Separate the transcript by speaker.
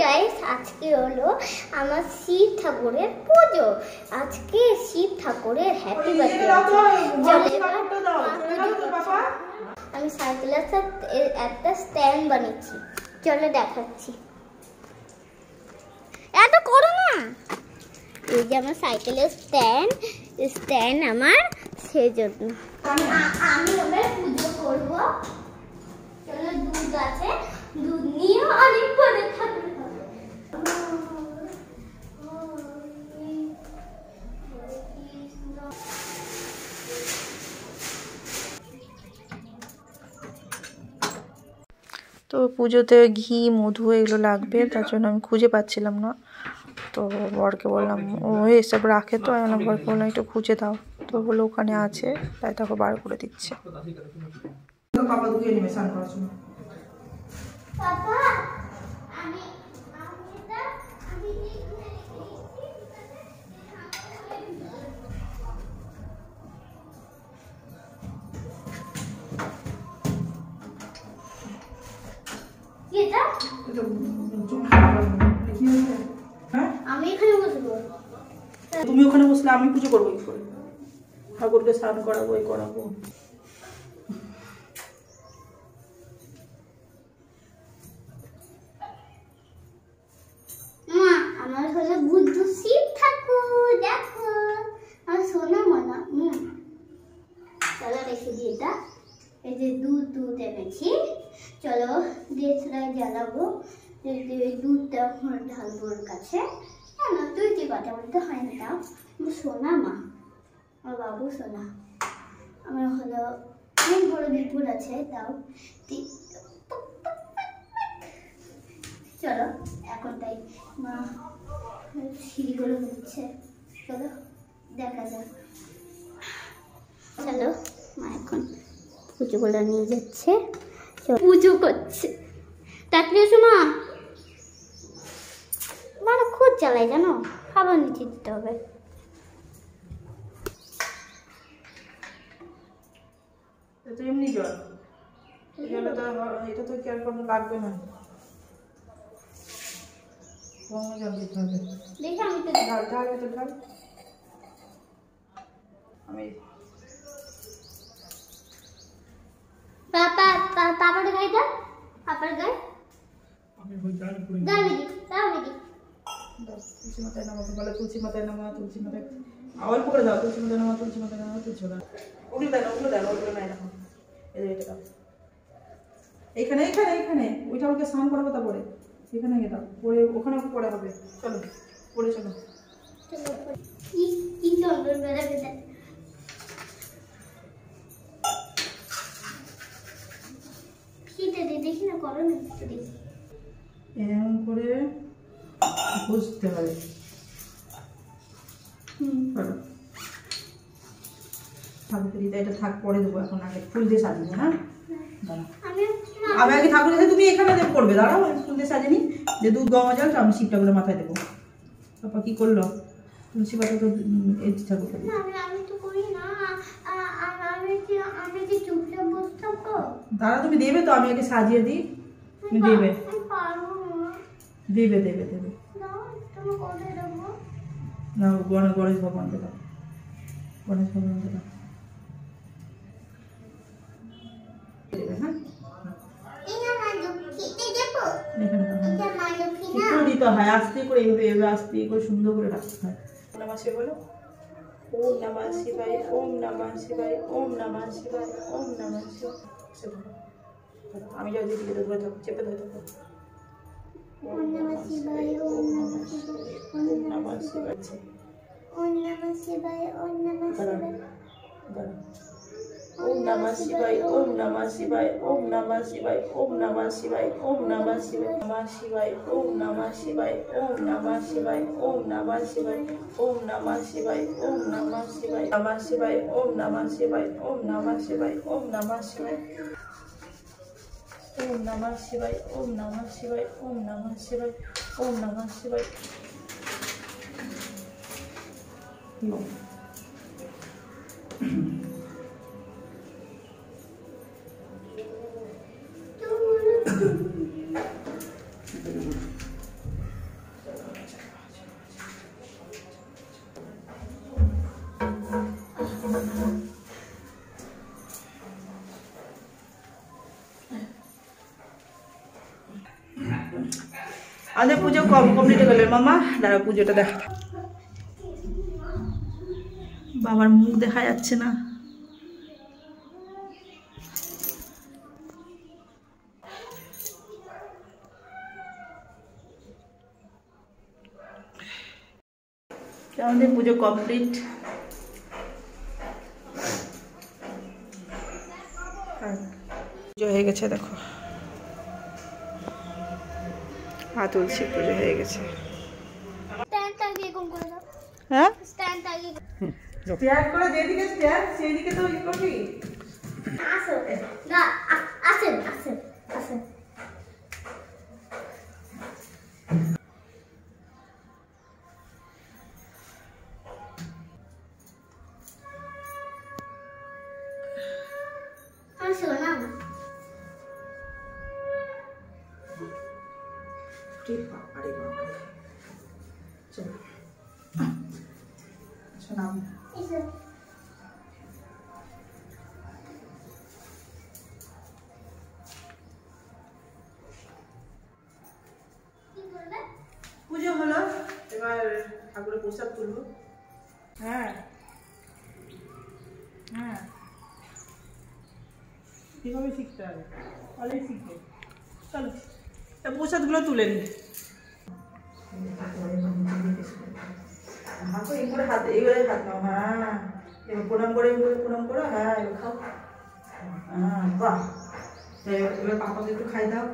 Speaker 1: Guys, আজকে হলো আমার শিব ঠাকুরের পুজো। আজকে শিব ঠাকুরের হ্যাপি বার্থডে। আমি সাইকেলের একটা স্ট্যান্ড বানিয়েছি, চলে দেখাচ্ছি। এত করো না। এই যে আমার সাইকেলের স্ট্যান্ড আমার সেজন্য। আমি ওদের পুজো করবো। চলো, দুধ আছে, দুধ নিয়ে অনেক পরে থাকবে।
Speaker 2: তো পুজোতে ঘি মধু এগুলো লাগবে, তার জন্য আমি খুঁজে পাচ্ছিলাম না। তো বরকে বললাম, ও এসব রাখে, তো আমি বরকে বললাম একটু খুঁজে দাও। তো বললো ওখানে আছে, তাই তাকে বার করে দিচ্ছে।
Speaker 3: তুমি ওখানে বসলে আমি পুজো করবো কি করে? ঠাকুরকে স্নান করাবো, এই করাবো।
Speaker 1: আমার হলো বুদ্ধ শিব ঠাকুর, দেখো আমার সোনা মনা। চলো রেখে দিই এটা। এই যে দুধ এনেছি, চলো দেশলাই জ্বালাবো। দুধটা এখন ঢালবো ওর কাছে। না, তুই কি কথা বলতে হয় না, তাও সোনা মা, আমার বাবু সোনা। আমার হলো অনেক বড় বিপুল আছে, তাও চলো এখন তাই মা সিঁড়িগুলো হচ্ছে, চলো দেখা যাক। চলো, মা এখন পুজোগুলো নিয়ে যাচ্ছে, পুজো করছে। তাড়াতাড়ি এসো মা, মানে খুব জ্বালাই জানো, খাবার নিচে দিতে হবে।
Speaker 3: এমনি জল, এটা তো কেয়ার কোনো লাগবে না। জল দিতে হবে।
Speaker 1: দেখি আমি তো
Speaker 3: ঢাল। আমি
Speaker 1: পাপার গায়ে পাপার গায়ে
Speaker 3: তুলসী মাতায় নামা, বলে তুলসী মাতায় নামা, তুলসী মাতায় অল্প করে দাও, তুলসী মাতায় নামা, তুলসী মাতায় নামা, তুলসী মাতায়। ওগুলো দেন, ওগুলো নাই রাখো। এটা দাও, এইখানে ওইটা ওকে স্নান করাবো, তারপরে এখানে গিয়ে দাও, পরে ওখানে পরে হবে। চলো পরে চলো।
Speaker 1: দেখি না, করো না,
Speaker 3: এরকম করে বুঝতে হবে। এটা থাক, পরে দেবো। এখন আগে ফুল দিয়ে সাজিয়ে, হ্যাঁ আমি আগে ঠাকুর কাছে, তুমি এখানে করবে, দাঁড়াও ফুল দিয়ে সাজিয়ে নি। যে দুধ গঙ্গা জল আমি শিবটা করে মাথায় দেবো। পাপা কি করলো? তুলসী পাতা তো ঠাকুর দাঁড়া, তুমি দেবে তো, আমি আগে সাজিয়ে দিই। তুমি দেবে না, গণেশ ভগবানকে দাও, গণেশ ভগবানকে দাও। দিতে হয় আস্তে করে, এইভাবে আস্তে করে সুন্দর করে রাখতে হয়। নমস্তে বলো, ওম নমঃ শিবায়, ওম নমঃ শিবায়, ওম নমঃ শিবায়, ওম নমঃ শিবায়। আমি যাও দিদি ধরে থাকো, চেপে ধরে থাকো। ওম নমঃ শিবায়, ওম নমঃ শিবায়, ওম নমঃ শিবায়, ওম নমঃ শিবায়, ওম নমঃ শিবায়, ওম নমঃ শিবায়, ওম নমঃ শিবায়, ওম নমঃ শিবায়, ওম নমঃ শিবায়, ওম নমঃ শিবায়, নমঃ শিবায়, ওম নমঃ শিবায়, ওম নমঃ শিবায়, ওম নমঃ শিবায়, ওম নমঃ শিবায়, ওম নমঃ শিবায়, নমঃ শিবায়, ওম নমঃ শিবায়, ওম নমঃ শিবায়, ওম নমঃ শিবায়, ওম নমঃ শিবায়, ওম নমঃ শিবায়, ওম নমঃ শিবায়, ওম নমঃ শিবায়। আমাদের পুজো কমপ্লিট হয়ে গেল মামা, দাঁড়া পুজোটা দেখা। বাবার মুখ দেখা যাচ্ছে না। আমাদের পুজো কমপ্লিট। পুজো হয়ে গেছে দেখো, মা তুলসী পুজো হয়ে গেছে। হ্যাঁ স্ট্যান্ড করে যেদিকে স্ট্যান্ড সেদিকে তো ই করবি।
Speaker 1: আসো না, আসেন আসেন আসেন। আসো না
Speaker 3: ঠিক বাবারে বাবারে, চলো শোনাও।
Speaker 1: এসো।
Speaker 3: পুজো হলো, এবার ঠাকুরের প্রসাদ তুলবো। হ্যাঁ হ্যাঁ, কীভাবে শিখতে হবে, তাহলেই শিখবে। চলো প্রসাদগুলো তুলে নি। হাতে এই করে হাত, এইবারে হাত নাও। হ্যাঁ এবার প্রণাম করে, প্রণাম করো। হ্যাঁ এবার খাও। হ্যাঁ বাহ, এবার পাপাকে একটু খাই দাও।